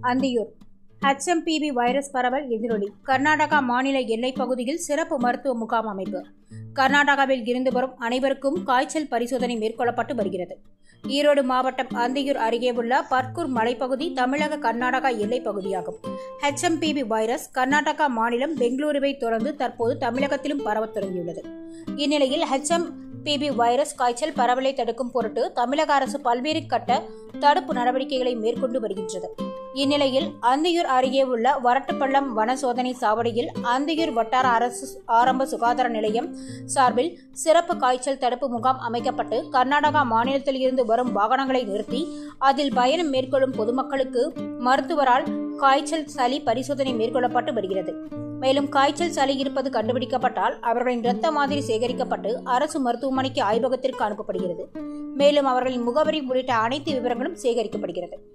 Anthiyur HMPV virus பரவல் எதிரொலி. கர்நாடகா மாநில எல்லைப் பகுதியில் சிறப்பு மருத்துவ முகாம் அமைப்பு. கர்நாடகாவில் இருந்து வரும் அனைவருக்கும் காய்ச்சல் பரிசோதனை மேற்கொள்ளப்பட்டு வருகிறது. ஈரோடு மாவட்டம் அந்தியூர் அருகே உள்ள பர்கூர் மலைப்பகுதி தமிழக கர்நாடகா எல்லைப் பகுதியாகும். HMPV வைரஸ் கர்நாடகா மாநிலம் பெங்களூருவை தொடர்ந்து தற்போது தமிழகத்திலும் பரவத் தொடங்கியுள்ளது. இந்நிலையில் HMPV வைரஸ் காய்ச்சல் பரவலை தடுக்கும் பொருட்டு தமிழக அரசு பல்வேறு கட்ட தடுப்பு நடவடிக்கைகளை மேற்கொண்டு வருகின்றது. இந்நிலையில் அந்தியூர் அருகே உள்ள வரட்டுப்பள்ளம் வன சோதனை சாவடியில் அந்தியூர் வட்டார அரசு ஆரம்ப சுகாதார நிலையம் சார்பில் சிறப்பு காய்ச்சல் தடுப்பு முகாம் அமைக்கப்பட்டு கர்நாடகா மாநிலத்தில் இருந்து வரும் வாகனங்களை நிறுத்தி அதில் பயணம் மேற்கொள்ளும் பொதுமக்களுக்கு மருத்துவரால் காய்ச்சல் சளி பரிசோதனை மேற்கொள்ளப்பட்டு வருகிறது. மேலும் காய்ச்சல் சளி இருப்பது கண்டுபிடிக்கப்பட்டால் அவர்களின் இரத்த மாதிரி சேகரிக்கப்பட்டு அரசு மருத்துவமனைக்கு ஆய்வகத்திற்கு அனுப்பப்படுகிறது. மேலும் அவர்களின் முகவரி உள்ளிட்ட அனைத்து விவரங்களும் சேகரிக்கப்படுகிறது.